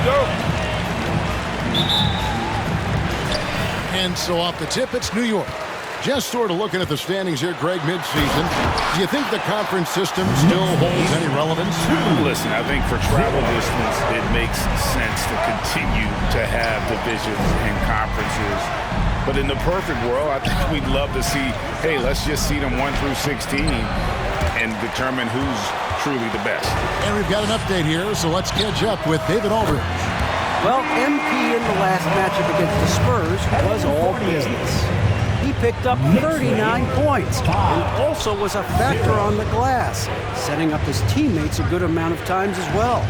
go. And so off the tip, it's New York. Just sort of looking at the standings here, Greg, midseason. Do you think the conference system still holds any relevance? Listen, I think for travel distance, it makes sense to continue to have divisions and conferences. But in the perfect world, I think we'd love to see, hey, let's just seed them 1 through 16 and determine who's truly the best. And we've got an update here, so let's catch up with David Aldridge. Well, MP in the last matchup against the Spurs was all business. He picked up 39 points and also was a factor on the glass, setting up his teammates a good amount of times as well.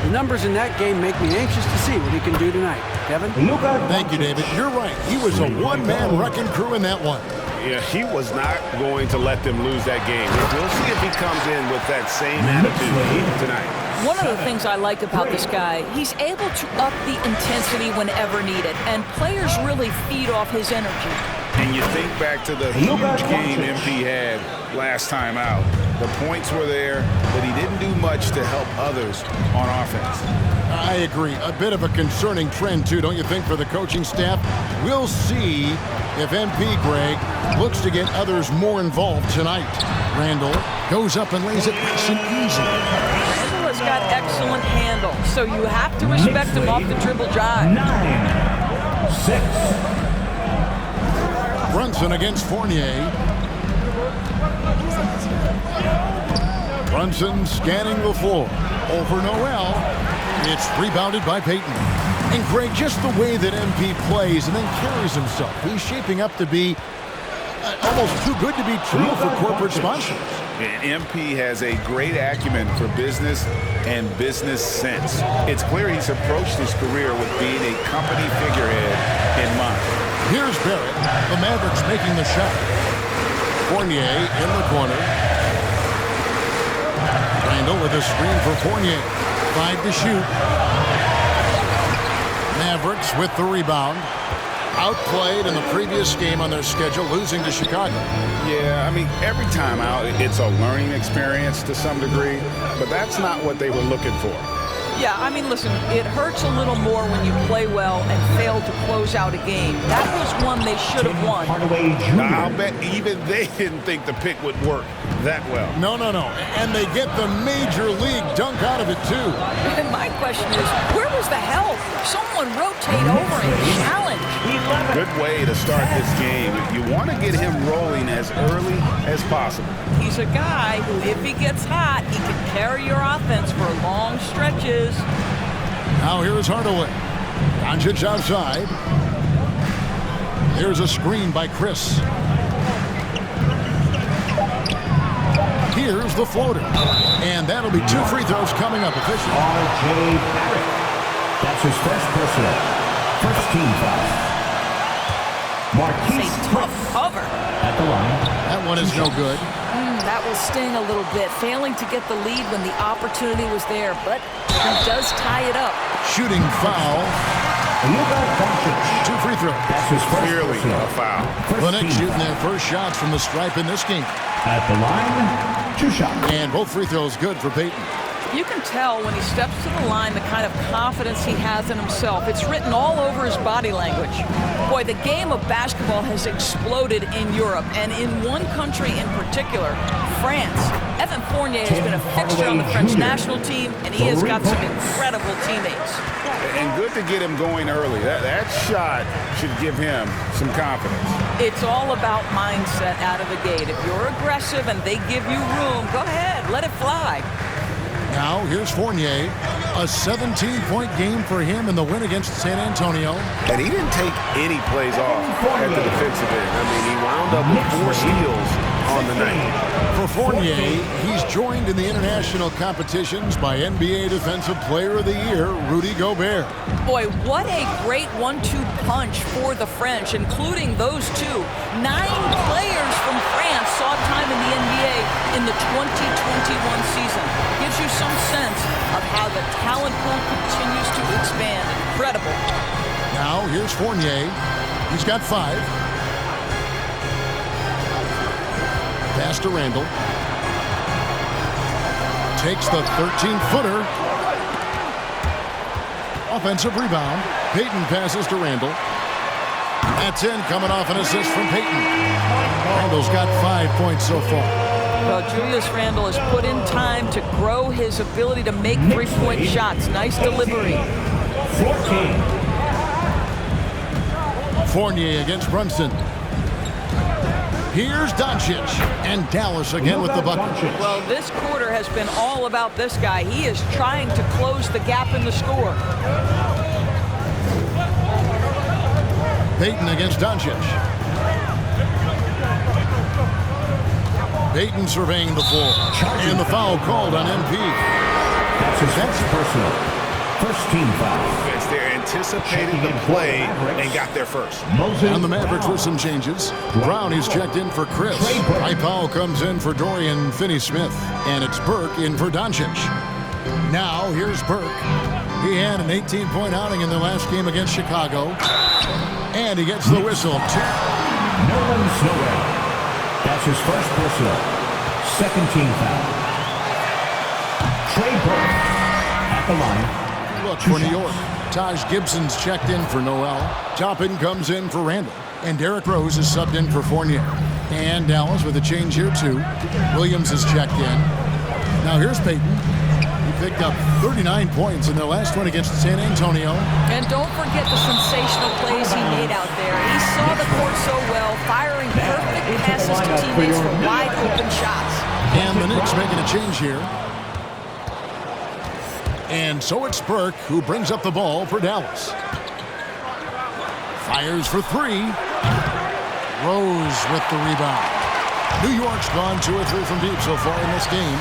The numbers in that game make me anxious to see what he can do tonight. Kevin? Thank you, David. You're right. He was a one-man wrecking crew in that one. Yeah, he was not going to let them lose that game. We'll see if he comes in with that same attitude tonight. One of the things I like about this guy, he's able to up the intensity whenever needed, and players really feed off his energy. And you think back to the huge game MP had last time out. The points were there, but he didn't do much to help others on offense. I agree. A bit of a concerning trend, too, don't you think, for the coaching staff? We'll see if MP, Greg, looks to get others more involved tonight. Randall goes up and lays it nice and easy. Randall has got excellent handle, so you have to respect him off the dribble drive. 9-6. Brunson against Fournier. Brunson scanning the floor. Over Noel. It's rebounded by Payton. And Greg, just the way that MP plays and then carries himself, he's shaping up to be almost too good to be true for corporate sponsors. And MP has a great acumen for business and business sense. It's clear he's approached his career with being a company figurehead in mind. Here's Barrett. The Mavericks making the shot. Fournier in the corner. Randall with a screen for Fournier. 5 to shoot. Mavericks with the rebound. Outplayed in the previous game on their schedule, losing to Chicago. Yeah, I mean, every time out, it's a learning experience to some degree, but that's not what they were looking for. Yeah, I mean, listen, it hurts a little more when you play well and fail to close out a game. That was one they should have won. I'll bet even they didn't think the pick would work that well. No. And they get the major league dunk out of it, too. And my question is, where was the help? Someone rotate over and challenge. Good way to start this game. You want to get him rolling as early as possible. He's a guy who, if he gets hot, he can carry your offense for long stretches. Now here's Hardaway. Doncic outside. Here's a screen by Chris. Here's the floater. And that'll be 2 free throws coming up officially. R.J. Barrett. That's his first personal. First team foul. Marquise tough cover. at the line. That one is no good. That will sting a little bit, failing to get the lead when the opportunity was there, but he does tie it up. Shooting foul. 2 free throws. That's his first Clearly personal. a foul. The Knicks shooting their first shots from the stripe in this game. At the line, 2 shots. And both free throws good for Payton. You can tell when he steps to the line the kind of confidence he has in himself. It's written all over his body language. Boy, the game of basketball has exploded in Europe, and in one country in particular, France. Evan Fournier has been a fixture on the French national team, and he has got some incredible teammates. And good to get him going early. That shot should give him some confidence. It's all about mindset out of the gate. If you're aggressive and they give you room, go ahead, let it fly. Now, here's Fournier. A 17-point game for him in the win against San Antonio. And he didn't take any plays off at the defensive end. I mean, he wound up with 4 steals on the night. For Fournier, he's joined in the international competitions by NBA Defensive Player of the Year, Rudy Gobert. Boy, what a great 1-2 punch for the French, including those 2. 9 players from France saw time in the NBA in the 2021 season. Gives you some sense of how the talent pool continues to expand. Incredible. Now, here's Fournier. He's got 5. Pass to Randall. Takes the 13-footer. offensive rebound. Payton passes to Randall. That's in, coming off an assist from Payton. Randall's got 5 points so far. Well, Julius Randle has put in time to grow his ability to make three-point shots. Nice delivery. 14. Fournier against Brunson. Here's Doncic, and Dallas again with the bucket. Well, this quarter has been all about this guy. He is trying to close the gap in the score. Payton against Doncic. Payton surveying the floor. And the foul called on MP. That's his first personal. First team foul. They're anticipating the play and got there first. And the Mavericks with some changes. Brown is checked in for Chris. Powell comes in for Dorian Finney-Smith. And it's Burke in for Doncic. Now, here's Burke. He had an 18-point outing in the last game against Chicago. And he gets the whistle. No one's nowhere. That's his first personal. Second team foul. Trey Burke at the line. Look for New York. Taj Gibson's checked in for Noel. Toppin comes in for Randall. And Derrick Rose is subbed in for Fournier. And Dallas with a change here too. Williams is checked in. Now here's Payton. He picked up 39 points in their last one against San Antonio. And don't forget the sensational plays he made out there. He saw the court so well, firing perfect passes to teammates for wide open shots. And the Knicks making a change here. And so it's Burke who brings up the ball for Dallas. Fires for three. Rose with the rebound. New York's gone 2 or 3 from deep so far in this game.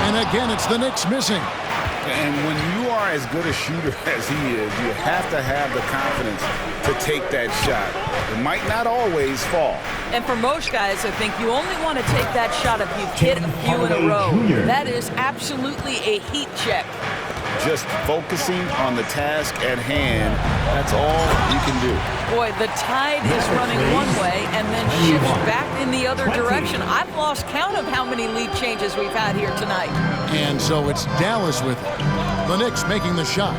And again, it's the Knicks missing. And when you are as good a shooter as he is, you have to have the confidence to take that shot. It might not always fall. And for most guys, I think you only want to take that shot if you've hit a few in a row. That is absolutely a heat check. Just focusing on the task at hand, that's all you can do. Boy, the tide is running one way and then shifts back in the other direction. I've lost count of how many lead changes we've had here tonight. And so it's Dallas with it. The Knicks making the shot.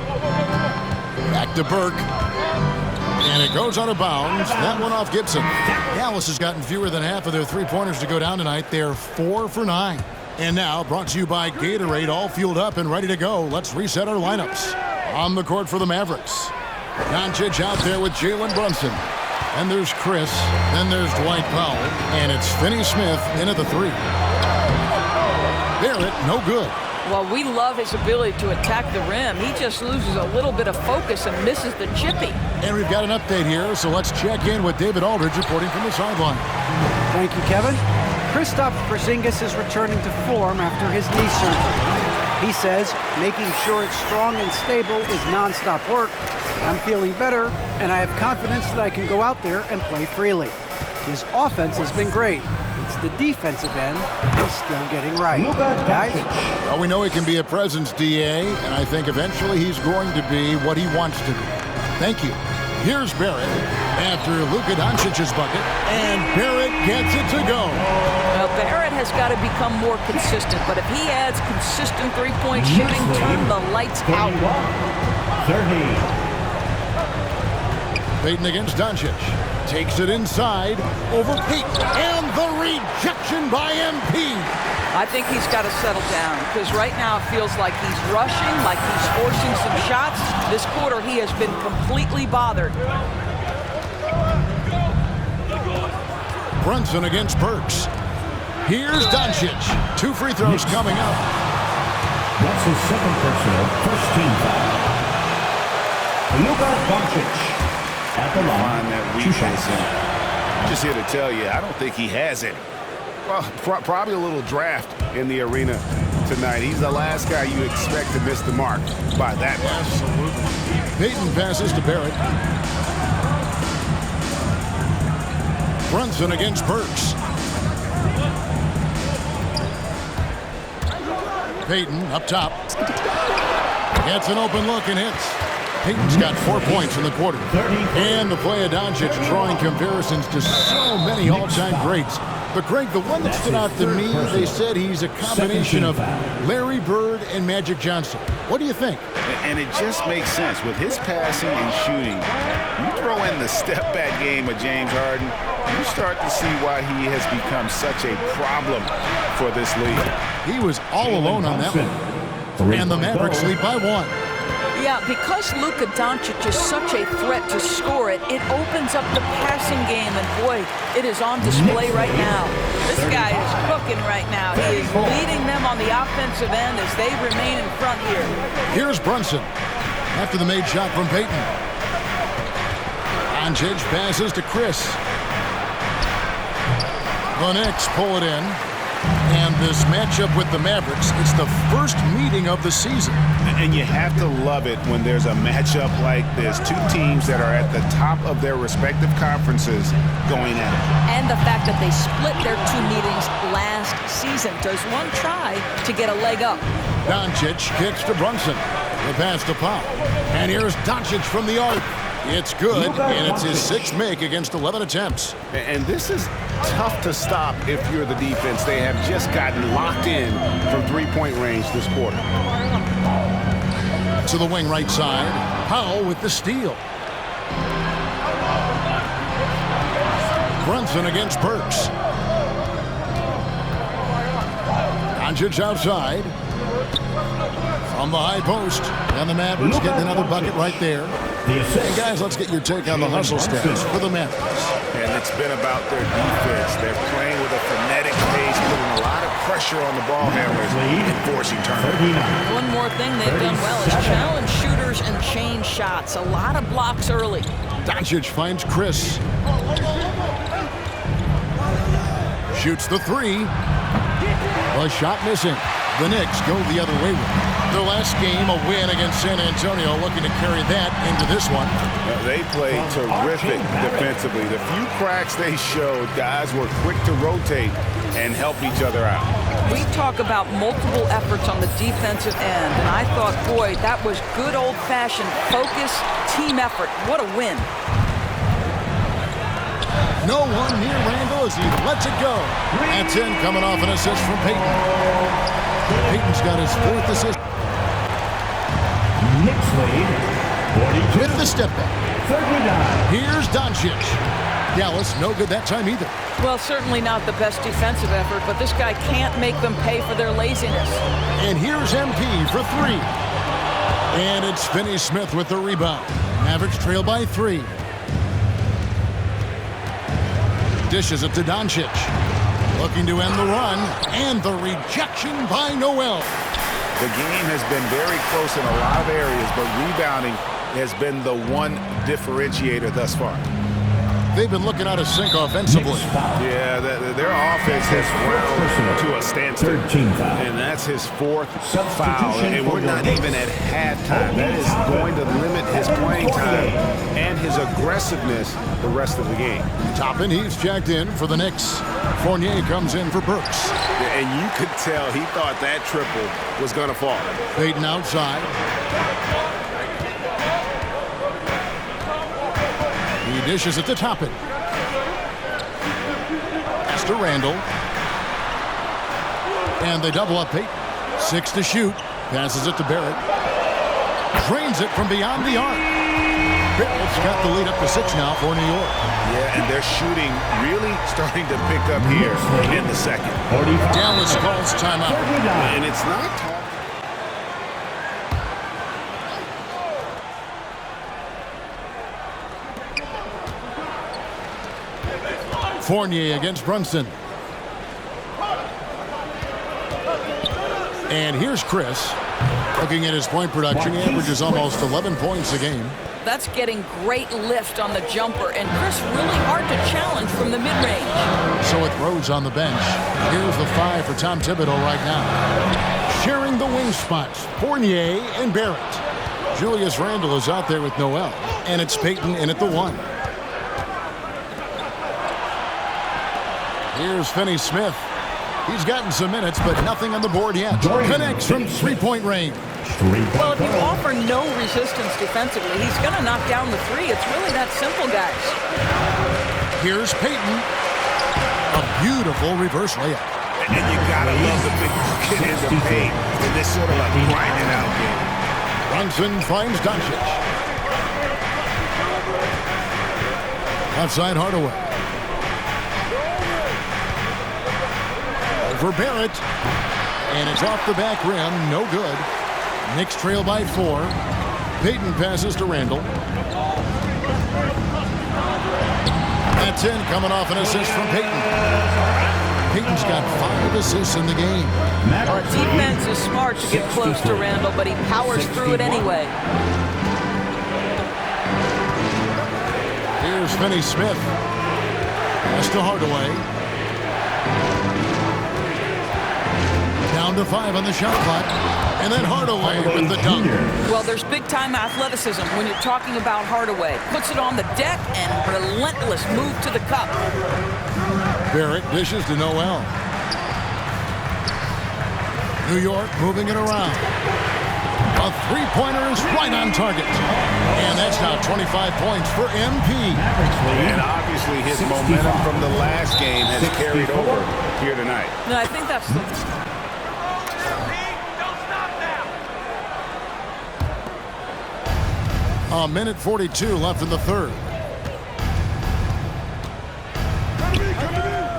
Back to Burke. And it goes out of bounds. That one off Gibson. Dallas has gotten fewer than half of their three-pointers to go down tonight. They're 4 for 9. And now, brought to you by Gatorade, all fueled up and ready to go. Let's reset our lineups. On the court for the Mavericks. Doncic out there with Jalen Brunson. And there's Chris. Then there's Dwight Powell. And it's Finney-Smith in at the 3. Barrett, no good. Well, we love his ability to attack the rim. He just loses a little bit of focus and misses the chippy. And we've got an update here, so let's check in with David Aldridge reporting from the sideline. Thank you, Kevin. Kristaps Porzingis is returning to form after his knee surgery. He says making sure it's strong and stable is nonstop work. I'm feeling better, and I have confidence that I can go out there and play freely. His offense has been great. It's the defensive end he's still getting right. Guys? Well, we know he can be a presence, DA, and I think eventually he's going to be what he wants to be. Thank you. Here's Barrett after Luka Doncic's bucket, and Barrett gets it to go. Well, Barrett has got to become more consistent, but if he adds consistent three-point shooting, turn the lights out. 30. Payton against Doncic. Takes it inside over Payton, and the rejection by MP. I think he's got to settle down because right now it feels like he's rushing, like he's forcing some shots. This quarter he has been completely bothered. Brunson against Burks. Here's Doncic. 2 free throws coming up. That's his second personal, first team foul. Luka Doncic at the line. That weakness. I'm just here to tell you, I don't think he has any. Well, probably a little draft in the arena tonight. He's the last guy you expect to miss the mark by that much. Absolutely. Payton passes to Barrett. Brunson against Burks. Payton up top. Gets an open look and hits. Payton's got 4 points in the quarter. And the play of Doncic drawing comparisons to so many all-time greats. But Greg, the one that stood out to me, they said he's a combination of Larry Bird and Magic Johnson. What do you think? And it just makes sense. With his passing and shooting, you throw in the step-back game of James Harden, you start to see why he has become such a problem for this league. He was all alone on that one. And the Mavericks lead by 1. Yeah, because Luka Doncic is such a threat to score it, it opens up the passing game, and boy, it is on display right now. This guy is cooking right now. He is leading them on the offensive end as they remain in front here. Here's Brunson after the made shot from Payton. Doncic passes to Chris. The Knicks pull it in. And this matchup with the Mavericks, it's the first meeting of the season. And you have to love it when there's a matchup like this. Two teams that are at the top of their respective conferences going at it. And the fact that they split their 2 meetings last season. Does one try to get a leg up? Doncic kicks to Brunson. The pass to Pop. And here's Doncic from the arc. It's good, and it's his 6th make against 11 attempts. And this is tough to stop if you're the defense. They have just gotten locked in from 3-point range this quarter. To the wing right side. Powell with the steal. Brunson against Burks. Doncic outside. From the high post. And the Mavericks getting another bucket right there. Hey guys, let's get your take on the hustle stats for the Mavericks. And it's been about their defense. They're playing with a frenetic pace, putting a lot of pressure on the ball handlers and forcing turnovers. One more thing they've done well is challenge shooters and change shots. A lot of blocks early. Doncic finds Chris. Shoots the 3. A shot missing. The Knicks go the other way with it. Their last game, a win against San Antonio, looking to carry that into this one. They played terrific defensively. The few cracks they showed, guys were quick to rotate and help each other out. We talk about multiple efforts on the defensive end, and I thought, boy, that was good old-fashioned focus, team effort. What a win. No one near Randall as he lets it go. That's in, coming off an assist from Payton. Payton's got his 4th assist. Knicks lead, 42. With the step back. 39. Here's Doncic. Dallas, no good that time either. Well, certainly not the best defensive effort, but this guy can't make them pay for their laziness. And here's MP for 3. And it's Finney-Smith with the rebound. Mavericks trail by 3. Dishes it to Doncic. Looking to end the run. And the rejection by Noel. The game has been very close in a lot of areas, but rebounding has been the one differentiator thus far. They've been looking out of sync offensively. Yeah, their offense has ground to a standstill. And that's his 4th foul. And we're not even at halftime. That is going to limit his playing time and his aggressiveness the rest of the game. Toppin, he's jacked in for the Knicks. Fournier comes in for Burks. And you could tell he thought that triple was going to fall. Payton outside. He dishes it to Toppin. Pass to Randall. And they double up Payton. 6 to shoot. Passes it to Barrett. Drains it from beyond the arc. Barrett's got the lead up to 6 now for New York. Yeah, and their shooting really starting to pick up here in the second. Dallas calls timeout. And it's not talk. Fournier against Brunson. And here's Chris. Looking at his point production, he averages almost 11 points a game. That's getting great lift on the jumper, and Chris really hard to challenge from the mid-range. So with Rhodes on the bench, here's the 5 for Tom Thibodeau right now. Sharing the wing spots, Fournier and Barrett. Julius Randle is out there with Noel, and it's Payton in at the 1. Here's Finney-Smith. He's gotten some minutes, but nothing on the board yet. Connects from 3-point range. Well, if you offer no resistance defensively, he's going to knock down the 3. It's really that simple, guys. Here's Payton. A Beautiful reverse layup. And you gotta love the big kid in the paint in this sort of a grinding out game. Brunson finds Doncic. Outside Hardaway. Over Barrett. And it's off the back rim. No good. Knicks trail by 4. Payton passes to Randall. That's in, coming off an assist from Payton. Payton's got 5 assists in the game. Our defense is smart to get close to Randall, but he powers through it anyway. Here's Finney-Smith. Pass to Hardaway. Down to 5 on the shot clock. And then Hardaway with the dunk. Well, there's big-time athleticism when you're talking about Hardaway. Puts it on the deck and relentless move to the cup. Barrett dishes to Noel. New York moving it around. A three-pointer is right on target. And that's now 25 points for MP. And obviously his momentum from the last game has carried over here tonight. No, I think that's the... A minute 42 left in the third.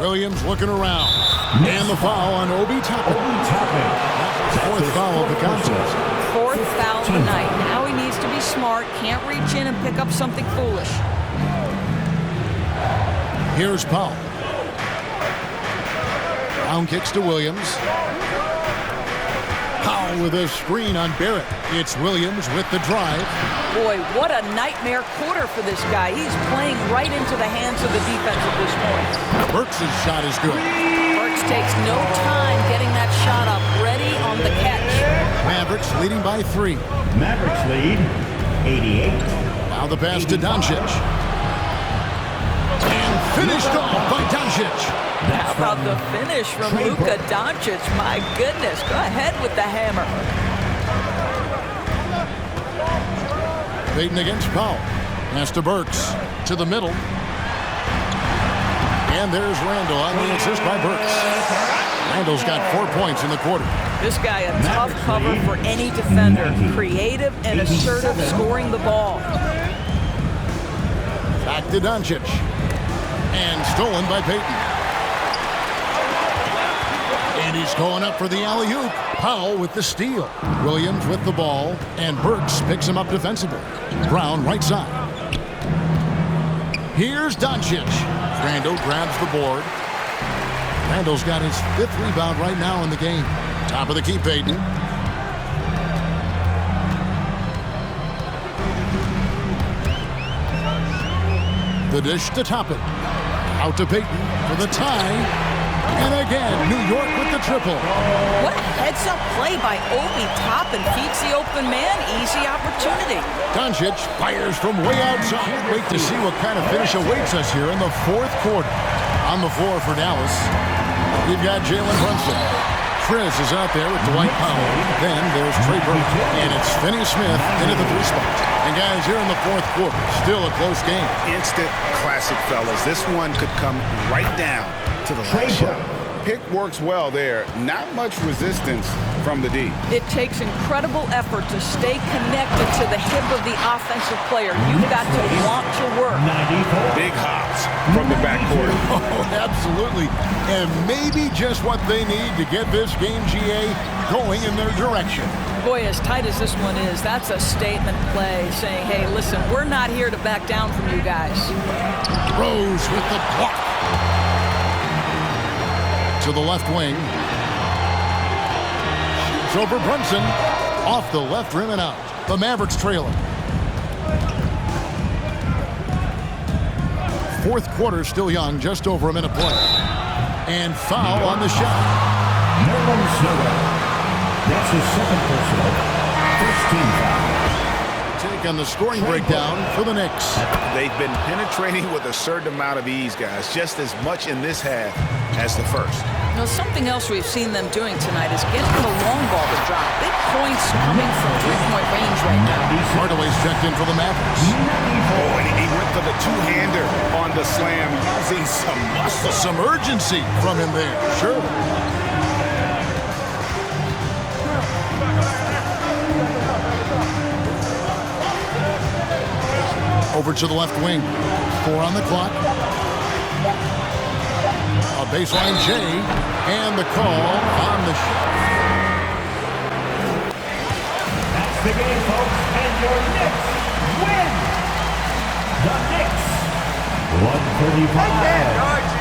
Williams looking around. And the foul on Obi Toppin. Fourth foul of the contest. Fourth foul of the night. Now he needs to be smart. Can't reach in and pick up something foolish. Here's Powell. Brown kicks to Williams. Powell with a screen on Barrett. It's Williams with the drive. Boy, what a nightmare quarter for this guy. He's playing right into the hands of the defense at this point. Burks' shot is good. Burks takes no time getting that shot up, ready on the catch. Mavericks leading by 3. Mavericks lead 88. Now the pass to Doncic. And finished off by Doncic. How about the finish from Luka Doncic? My goodness, go ahead with the hammer. Payton against Powell. Pass to Burks. To the middle. And there's Randall on the assist by Burks. Randall's got 4 points in the quarter. This guy a tough cover for any defender. Creative and assertive scoring the ball. Back to Doncic. And stolen by Payton. And he's going up for the alley-oop. Powell with the steal. Williams with the ball. And Burks picks him up defensively. Brown right side. Here's Doncic. Randall grabs the board. Randall's got his 5th rebound right now in the game. Top of the key, Payton. The dish to Toppin. Out to Payton for the tie. And again, New York with the triple. What a heads-up play by Obi Toppin. Feeds the open man. Easy opportunity. Doncic fires from way outside. Can't wait to see what kind of finish awaits us here in the 4th quarter. On the floor for Dallas, we've got Jalen Brunson. Chris is out there with Dwight Powell. Then there's Trey Burke. And it's Finney-Smith into the 3 spot. And guys, here in the 4th quarter, still a close game. Instant classic, fellas. This one could come right down to the last shot. Pick works well there. Not much resistance from the D. It takes incredible effort to stay connected to the hip of the offensive player. You've got to want to work. Big hops from the backcourt. Oh, absolutely. And maybe just what they need to get this game, GA, going in their direction. Boy, as tight as this one is, that's a statement play saying, hey, listen, we're not here to back down from you guys. Rose with the block. To the left wing. Shoots over Brunson. Off the left rim and out. The Mavericks trailing. 4th quarter still young. Just over a minute play. And foul on the shot. That's his 2nd personal. 1st team foul. Take back on the scoring breakdown for the Knicks. They've been penetrating with a certain amount of ease, guys, just as much in this half as the first. Now, something else we've seen them doing tonight is getting the long ball to drop. Big points coming from three-point range right now. Hardaway's checked in for the Mavericks. Oh, and he went for the two-hander on the slam, using some muscle. Some urgency from him there. Sure. Over to the left wing. 4 on the clock. A baseline J, and the call on the shot. That's the game, folks, and your Knicks win! The Knicks, 135.